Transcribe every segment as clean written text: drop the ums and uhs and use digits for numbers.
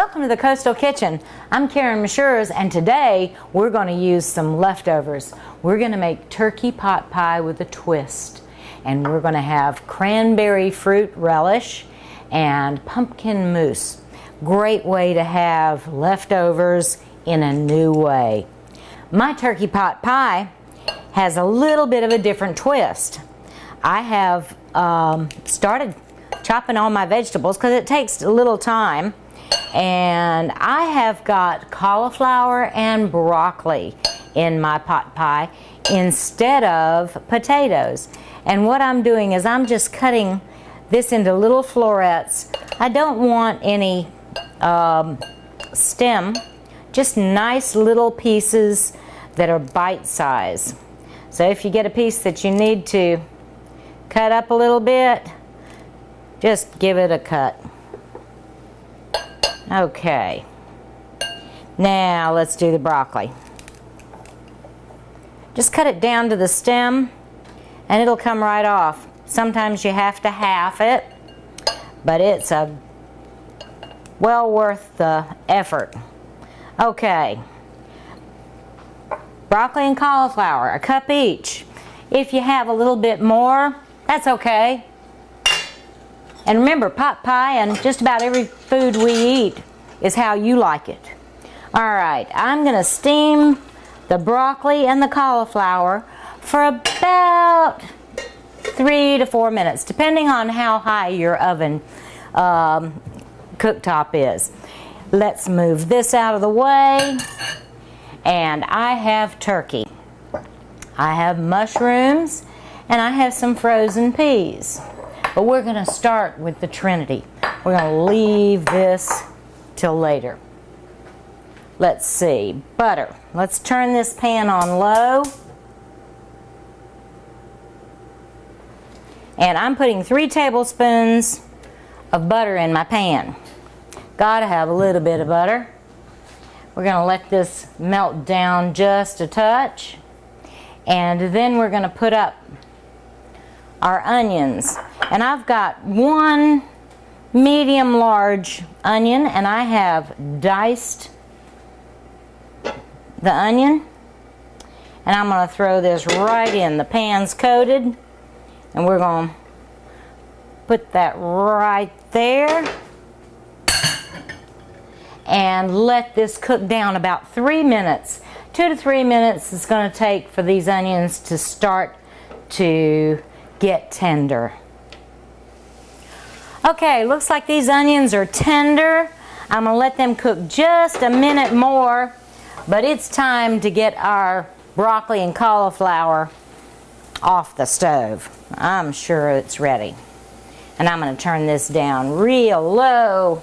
Welcome to the Coastal Kitchen. I'm Karen Mashures, and today we're going to use some leftovers. We're going to make turkey pot pie with a twist, and we're going to have cranberry fruit relish and pumpkin mousse. Great way to have leftovers in a new way. My turkey pot pie has a little bit of a different twist. I have started chopping all my vegetables because it takes a little time. And I have got cauliflower and broccoli in my pot pie instead of potatoes. And what I'm doing is I'm just cutting this into little florets. I don't want any stem, just nice little pieces that are bite size. So if you get a piece that you need to cut up a little bit, just give it a cut. Okay, now let's do the broccoli. Just cut it down to the stem and it'll come right off. Sometimes you have to half it, but it's well worth the effort. Okay, broccoli and cauliflower, a cup each. If you have a little bit more, that's okay. And remember, pot pie and just about every food we eat is how you like it. Alright, I'm going to steam the broccoli and the cauliflower for about 3 to 4 minutes, depending on how high your oven cooktop is. Let's move this out of the way. And I have turkey. I have mushrooms, and I have some frozen peas. But we're going to start with the Trinity. We're going to leave this till later. Let's see. Butter. Let's turn this pan on low. And I'm putting 3 tablespoons of butter in my pan. Gotta have a little bit of butter. We're going to let this melt down just a touch. And then we're going to put up our onions. And I've got 1 medium large onion, and I have diced the onion, and I'm going to throw this right in. The pan's coated, and we're going to put that right there and let this cook down about 3 minutes. 2 to 3 minutes is going to take for these onions to start to get tender. Okay, looks like these onions are tender. I'm going to let them cook just a minute more, but it's time to get our broccoli and cauliflower off the stove. I'm sure it's ready. And I'm going to turn this down real low.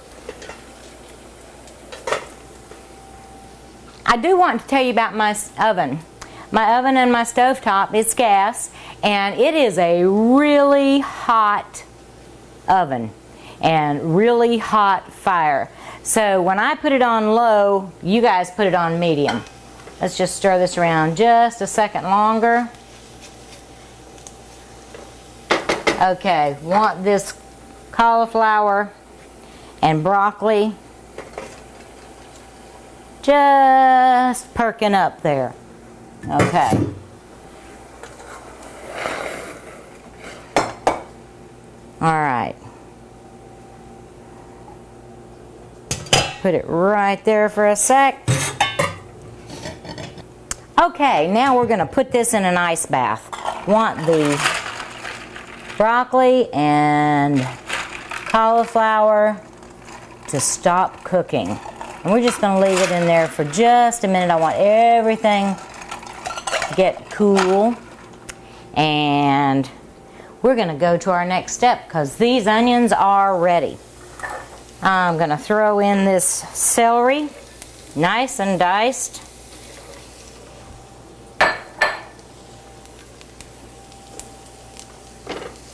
I do want to tell you about my oven. My oven and my stovetop, it's gas, and it is a really hot oven and really hot fire. So when I put it on low, you guys put it on medium. Let's just stir this around just a second longer. Okay, want this cauliflower and broccoli just perking up there. Okay. All right. Put it right there for a sec. Okay, now we're going to put this in an ice bath. Want the broccoli and cauliflower to stop cooking. And we're just going to leave it in there for just a minute. I want everything get cool, and we're going to go to our next step because these onions are ready. I'm going to throw in this celery, nice and diced.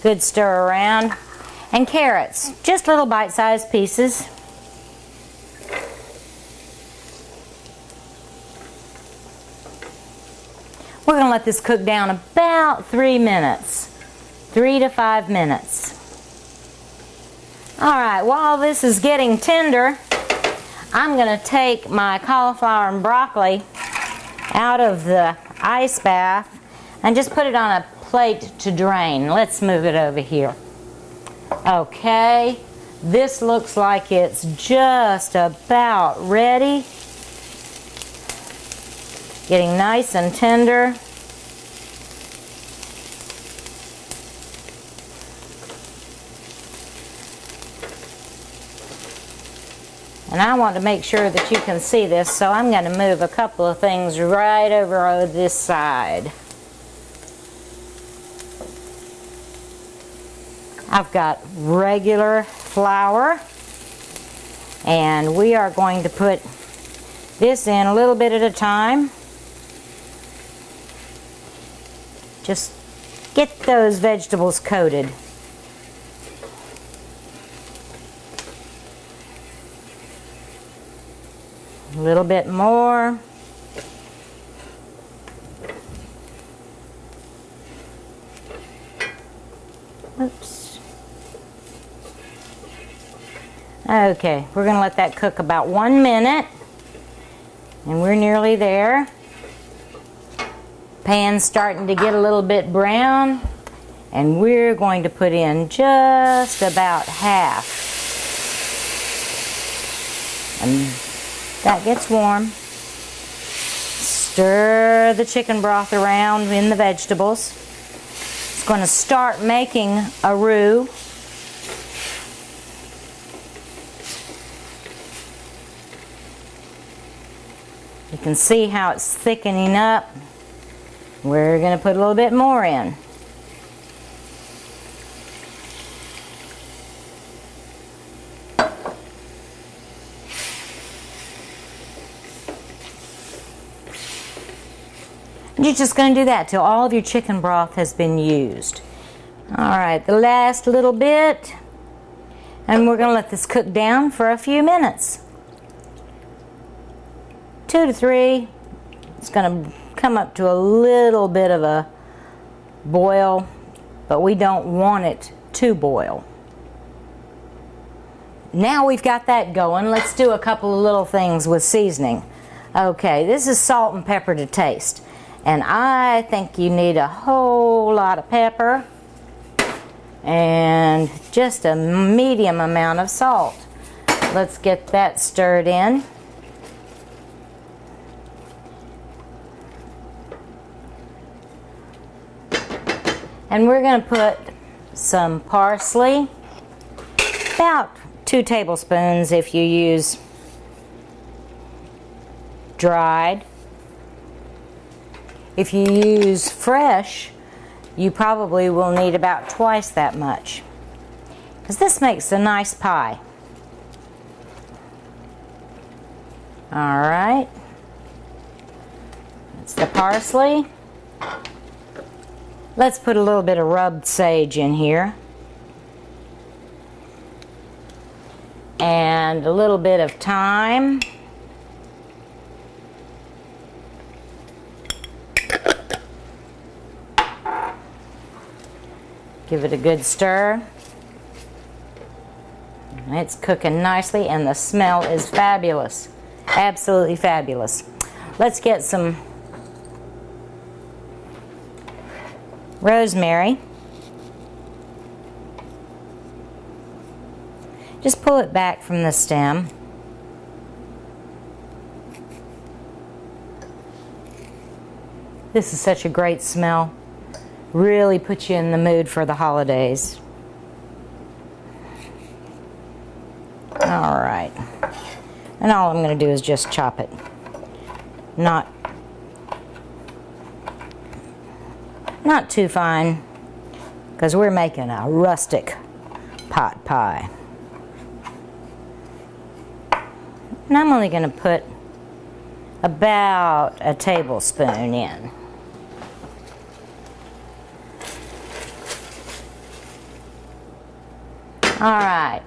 Good stir around. And carrots, just little bite-sized pieces. We're going to let this cook down about 3 minutes, 3 to 5 minutes. Alright, while this is getting tender, I'm going to take my cauliflower and broccoli out of the ice bath and just put it on a plate to drain. Let's move it over here. Okay, this looks like it's just about ready. Getting nice and tender. And I want to make sure that you can see this, so I'm going to move a couple of things right over this side. I've got regular flour, and we are going to put this in a little bit at a time. Just get those vegetables coated. A little bit more. Oops. Okay, we're going to let that cook about 1 minute. And we're nearly there. Pan's starting to get a little bit brown. And we're going to put in just about half. And that gets warm. Stir the chicken broth around in the vegetables. It's going to start making a roux. You can see how it's thickening up. We're going to put a little bit more in. You're just going to do that till all of your chicken broth has been used. Alright, the last little bit. And we're going to let this cook down for a few minutes. 2 to 3. It's going to come up to a little bit of a boil, but we don't want it to boil. Now we've got that going, let's do a couple of little things with seasoning. Okay, this is salt and pepper to taste. And I think you need a whole lot of pepper and just a medium amount of salt. Let's get that stirred in. And we're going to put some parsley, about 2 tablespoons if you use dried. If you use fresh, you probably will need about twice that much, because this makes a nice pie. Alright, that's the parsley. Let's put a little bit of rubbed sage in here. And a little bit of thyme. Give it a good stir. It's cooking nicely and the smell is fabulous. Absolutely fabulous. Let's get some rosemary. Just pull it back from the stem. This is such a great smell. Really puts you in the mood for the holidays. Alright. And all I'm going to do is just chop it. Not too fine, because we're making a rustic pot pie. And I'm only going to put about a tablespoon in. Alright,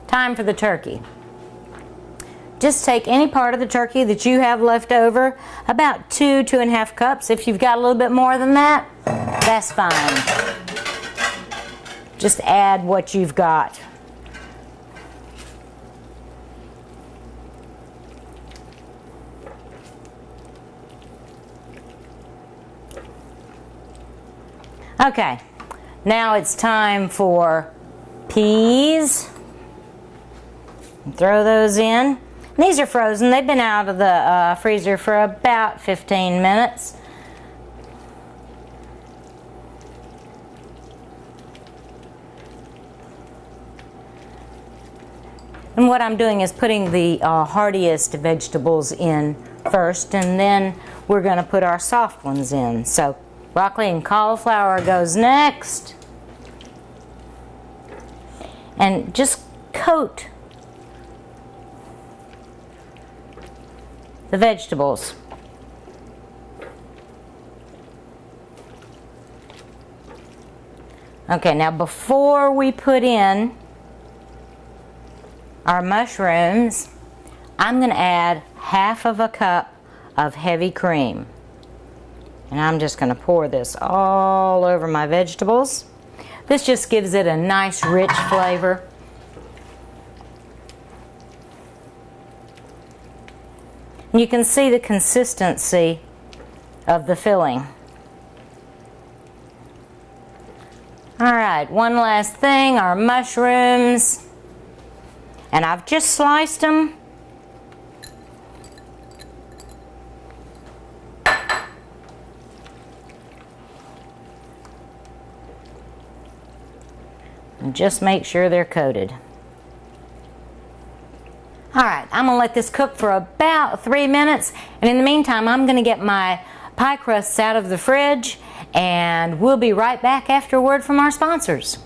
time for the turkey. Just take any part of the turkey that you have left over, about 2.5 cups. If you've got a little bit more than that, that's fine. Just add what you've got. Okay, now it's time for peas. Throw those in. These are frozen. They've been out of the freezer for about 15 minutes. And what I'm doing is putting the hardiest vegetables in first, and then we're going to put our soft ones in. So broccoli and cauliflower goes next. And just coat the vegetables. Okay, now before we put in our mushrooms, I'm going to add half of a cup of heavy cream. And I'm just going to pour this all over my vegetables. This just gives it a nice rich flavor. You can see the consistency of the filling. Alright, one last thing, our mushrooms. And I've just sliced them. And just make sure they're coated. Alright, I'm going to let this cook for about 3 minutes, and in the meantime I'm going to get my pie crusts out of the fridge, and we'll be right back after a word from our sponsors.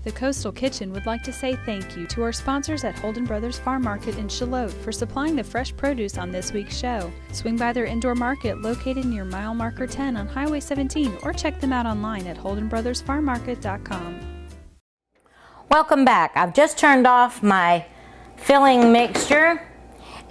The Coastal Kitchen would like to say thank you to our sponsors at Holden Brothers Farm Market in Charlotte for supplying the fresh produce on this week's show. Swing by their indoor market located near mile marker 10 on Highway 17, or check them out online at holdenbrothersfarmmarket.com. Welcome back. I've just turned off my filling mixture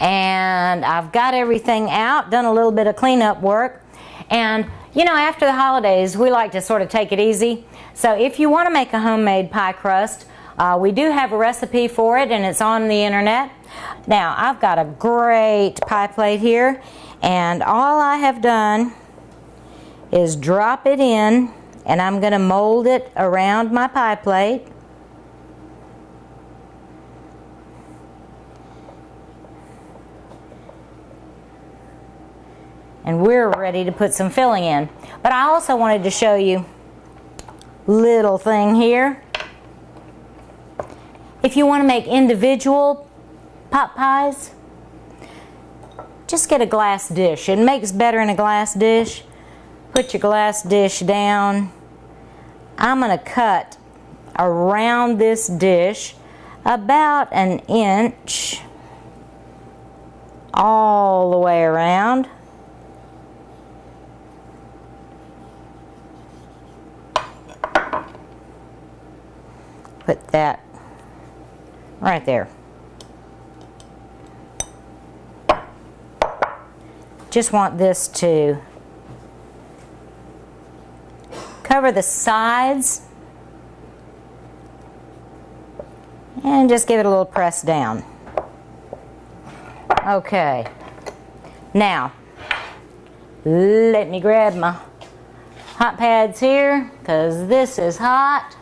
and I've got everything out, done a little bit of cleanup work, and you know, after the holidays we like to sort of take it easy. So if you want to make a homemade pie crust, we do have a recipe for it, and it's on the internet. Now I've got a great pie plate here, and all I have done is drop it in, and I'm going to mold it around my pie plate. And we're ready to put some filling in. But I also wanted to show you a little thing here. If you want to make individual pot pies, just get a glass dish. It makes better in a glass dish. Put your glass dish down. I'm going to cut around this dish about 1 inch all the way around. Put that right there. Just want this to cover the sides and just give it a little press down. Okay, now let me grab my hot pads here because this is hot.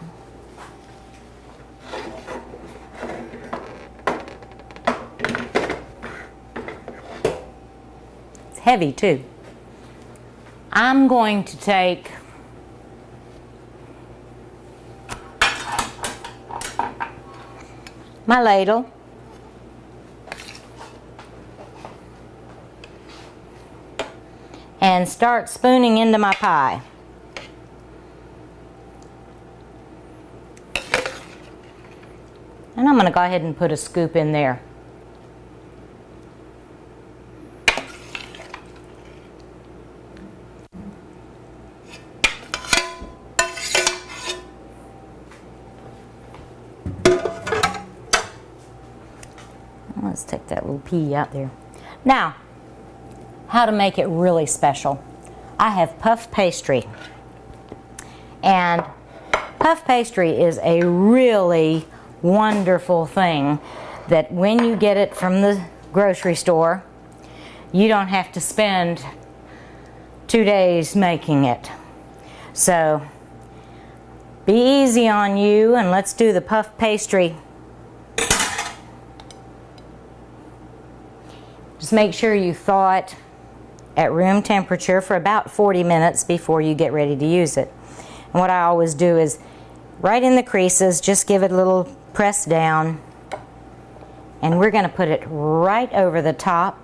Heavy too. I'm going to take my ladle and start spooning into my pie. And I'm going to go ahead and put a scoop in there. Let's take that little pea out there. Now, how to make it really special. I have puff pastry. And puff pastry is a really wonderful thing that when you get it from the grocery store, you don't have to spend 2 days making it. So be easy on you, and let's do the puff pastry. Just make sure you thaw it at room temperature for about 40 minutes before you get ready to use it. And what I always do is right in the creases, just give it a little press down, and we're going to put it right over the top.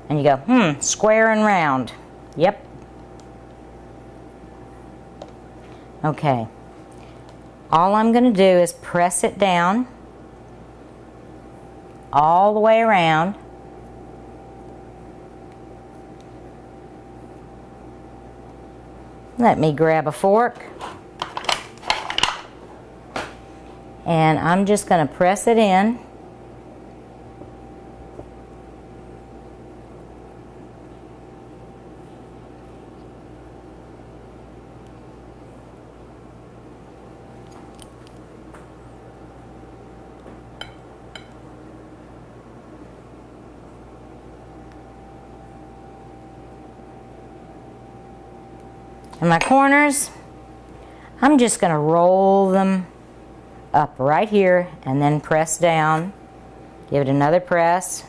And you go, square and round. Yep. Okay. All I'm going to do is press it down all the way around. Let me grab a fork. And I'm just going to press it in. And my corners, I'm just going to roll them up right here and then press down. Give it another press.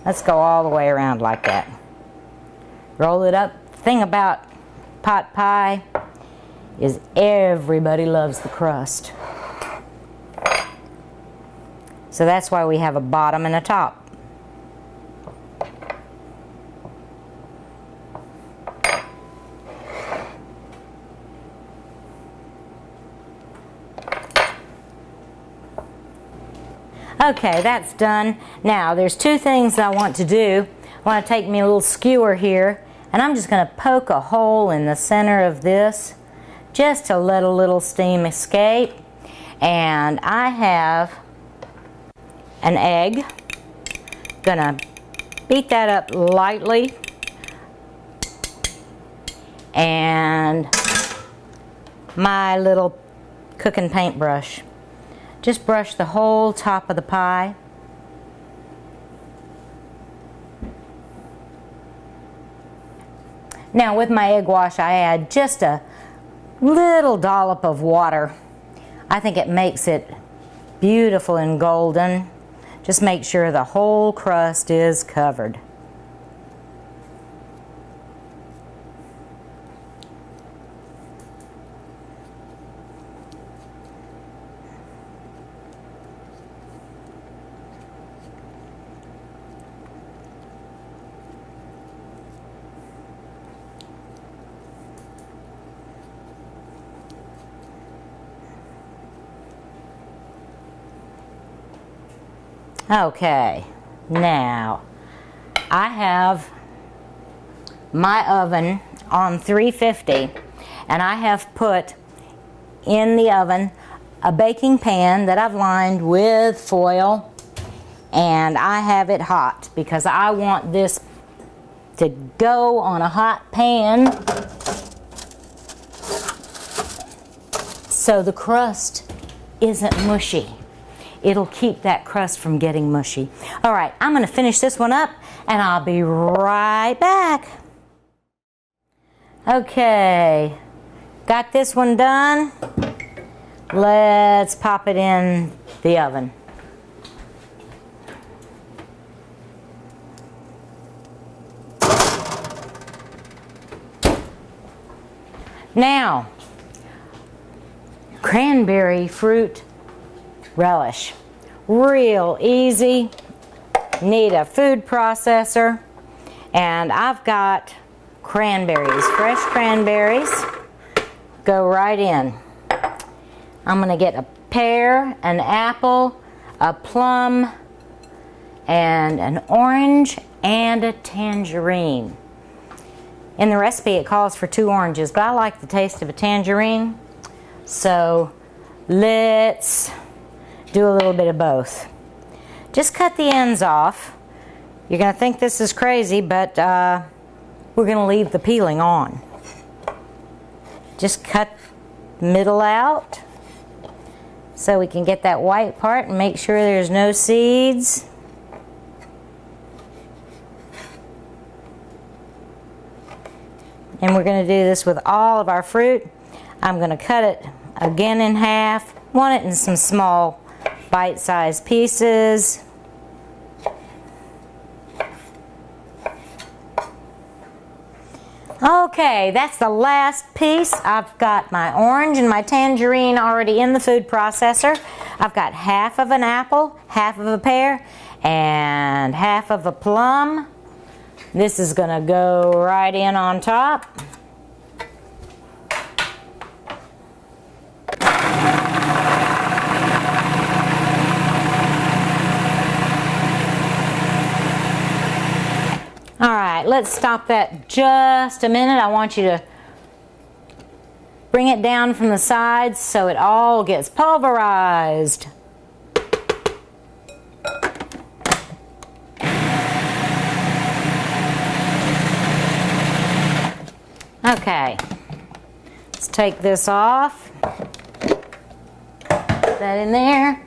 Let's go all the way around like that. Roll it up. The thing about pot pie is everybody loves the crust. So that's why we have a bottom and a top. Okay, that's done. Now, there's two things I want to do. I want to take me a little skewer here, and I'm just going to poke a hole in the center of this just to let a little steam escape. And I have an egg. Gonna beat that up lightly. And my little cooking paintbrush. Just brush the whole top of the pie. Now with my egg wash, I add just a little dollop of water. I think it makes it beautiful and golden. Just make sure the whole crust is covered. Okay, now I have my oven on 350, and I have put in the oven a baking pan that I've lined with foil, and I have it hot because I want this to go on a hot pan so the crust isn't mushy. It'll keep that crust from getting mushy. All right, I'm going to finish this one up, and I'll be right back. Okay, got this one done. Let's pop it in the oven. Now, cranberry fruit relish. Real easy. Need a food processor. And I've got cranberries, fresh cranberries. Go right in. I'm going to get a pear, an apple, a plum, and an orange, and a tangerine. In the recipe it calls for 2 oranges, but I like the taste of a tangerine. So let's do a little bit of both. Just cut the ends off. You're going to think this is crazy, but we're going to leave the peeling on. Just cut the middle out so we can get that white part and make sure there's no seeds. and we're going to do this with all of our fruit. I'm going to cut it again in half. Want it in some small bite-sized pieces. Okay, that's the last piece. I've got my orange and my tangerine already in the food processor. I've got half of an apple, half of a pear, and half of a plum. This is going to go right in on top. All right, let's stop that just a minute. I want you to bring it down from the sides so it all gets pulverized. Okay, let's take this off. Put that in there.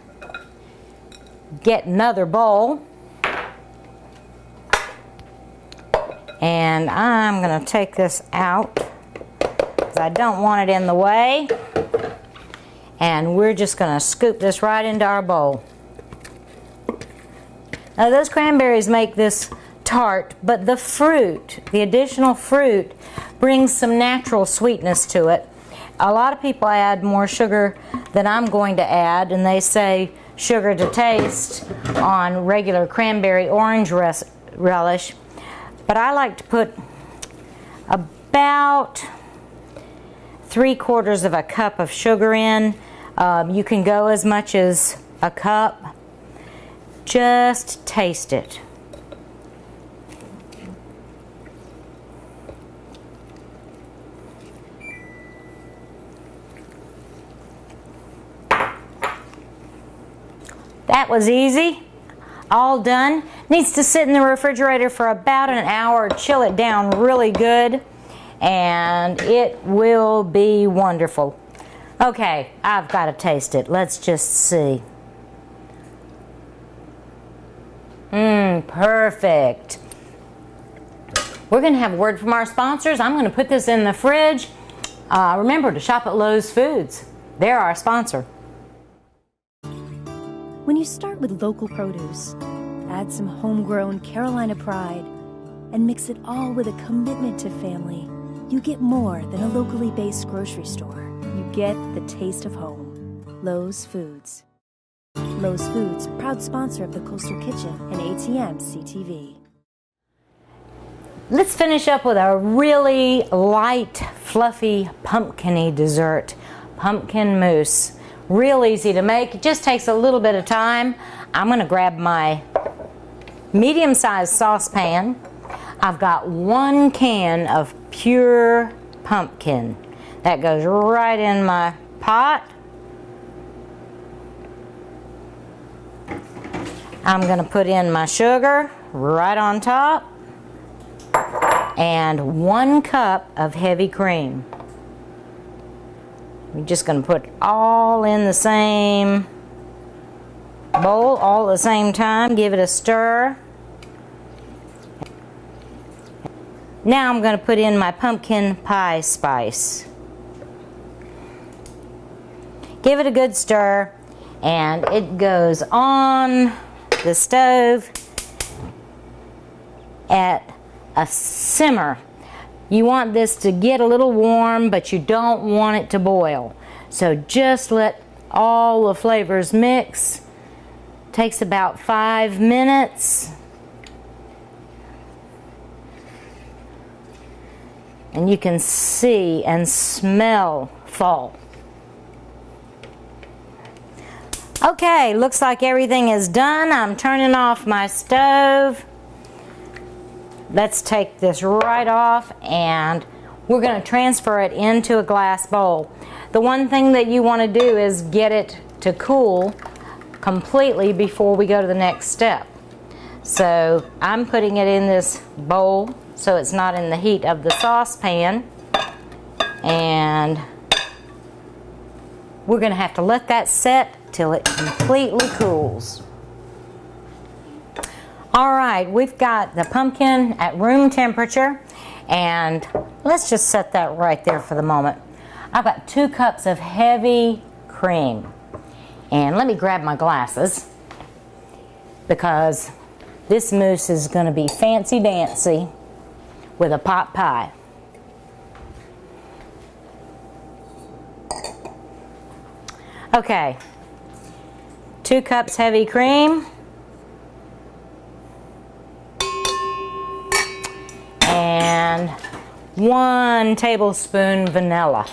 Get another bowl. And I'm going to take this out because I don't want it in the way. And we're just going to scoop this right into our bowl. Now those cranberries make this tart, but the fruit, the additional fruit, brings some natural sweetness to it. A lot of people add more sugar than I'm going to add, and they say sugar to taste on regular cranberry orange relish. But I like to put about 3/4 of a cup of sugar in. You can go as much as a cup. Just taste it. That was easy. All done. Needs to sit in the refrigerator for about an hour, chill it down really good, and it will be wonderful. Okay, I've got to taste it. Let's just see. Perfect. We're going to have a word from our sponsors. I'm going to put this in the fridge. Remember to shop at Lowe's Foods. They're our sponsor. When you start with local produce, add some homegrown Carolina pride, and mix it all with a commitment to family, you get more than a locally based grocery store. You get the taste of home. Lowe's Foods. Lowe's Foods, proud sponsor of the Coastal Kitchen and ATM CTV. Let's finish up with a really light, fluffy, pumpkin-y dessert. Pumpkin mousse. Real easy to make. It just takes a little bit of time. I'm going to grab my medium-sized saucepan. I've got 1 can of pure pumpkin. That goes right in my pot. I'm going to put in my sugar right on top and 1 cup of heavy cream. We're just going to put it all in the same bowl all at the same time. Give it a stir. Now I'm going to put in my pumpkin pie spice. Give it a good stir, and it goes on the stove at a simmer. You want this to get a little warm, but you don't want it to boil. So just let all the flavors mix. Takes about 5 minutes. And you can see and smell fall. Okay, looks like everything is done. I'm turning off my stove. Let's take this right off, and we're going to transfer it into a glass bowl. The one thing that you want to do is get it to cool completely before we go to the next step. So I'm putting it in this bowl so it's not in the heat of the saucepan, and we're going to have to let that set till it completely cools. All right, we've got the pumpkin at room temperature, And let's just set that right there for the moment. I've got 2 cups of heavy cream. And let me grab my glasses because this mousse is going to be fancy dancy with a pot pie. Okay, 2 cups heavy cream and 1 tablespoon vanilla.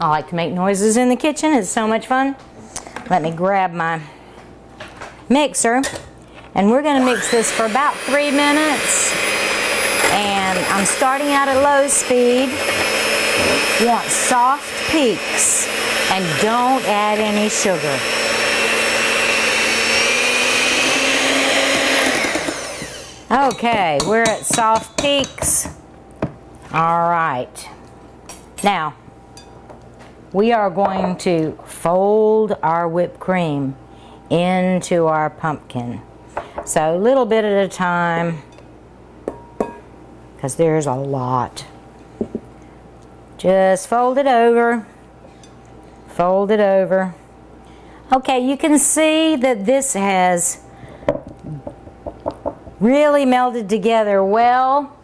I like to make noises in the kitchen. It's so much fun. Let me grab my mixer, and we're going to mix this for about 3 minutes. And I'm starting out at low speed. You want soft peaks, and don't add any sugar. Okay, we're at soft peaks. All right. Now, we are going to fold our whipped cream into our pumpkin. So a little bit at a time, because there's a lot. Just fold it over. Fold it over. Okay, you can see that this has really melded together well.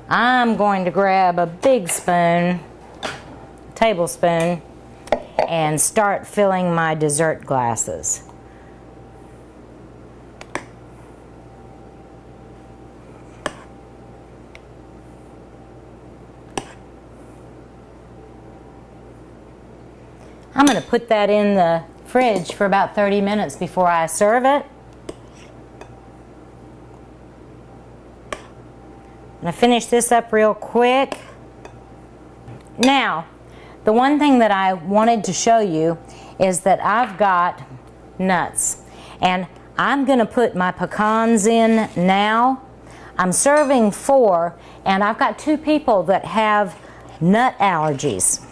I'm going to grab a big spoon, tablespoon, and start filling my dessert glasses. I'm going to put that in the fridge for about 30 minutes before I serve it. I'm going to finish this up real quick. Now, the one thing that I wanted to show you is that I've got nuts. And I'm going to put my pecans in now. I'm serving 4, and I've got 2 people that have nut allergies.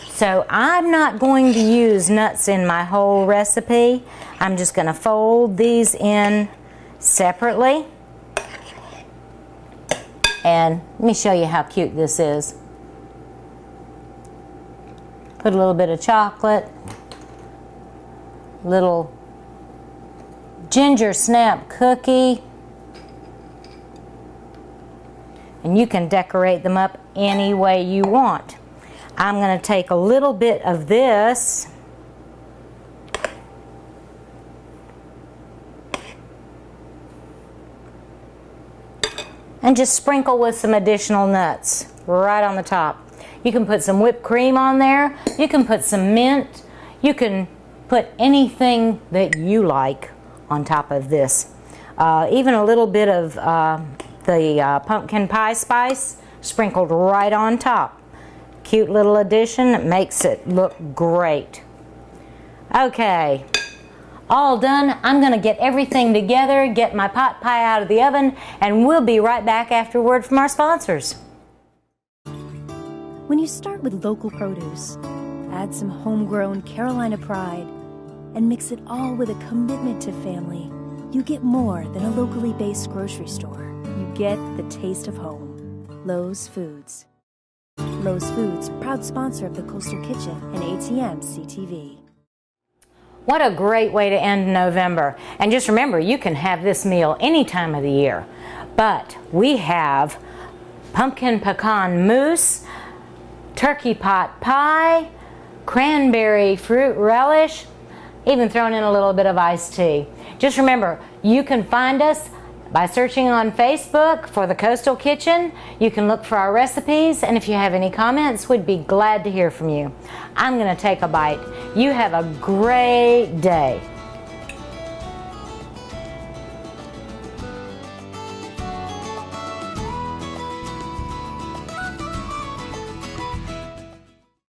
So I'm not going to use nuts in my whole recipe. I'm just going to fold these in separately. And let me show you how cute this is. Put a little bit of chocolate, little ginger snap cookie, and you can decorate them up any way you want. I'm going to take a little bit of this and just sprinkle with some additional nuts right on the top. You can put some whipped cream on there. You can put some mint. You can put anything that you like on top of this. Even a little bit of the pumpkin pie spice sprinkled right on top. Cute little addition. It makes it look great. Okay, all done. I'm going to get everything together, get my pot pie out of the oven, and we'll be right back after a word from our sponsors. When you start with local produce, add some homegrown Carolina pride, and mix it all with a commitment to family, you get more than a locally based grocery store. You get the taste of home. Lowe's Foods. Lowe's Foods, proud sponsor of the Coastal Kitchen and ATM CTV. What a great way to end November. And just remember, you can have this meal any time of the year. But we have pumpkin pecan mousse, turkey pot pie, cranberry fruit relish, even thrown in a little bit of iced tea. Just remember, you can find us by searching on Facebook for the Coastal Kitchen. You can look for our recipes, and if you have any comments, we'd be glad to hear from you. I'm going to take a bite. You have a great day.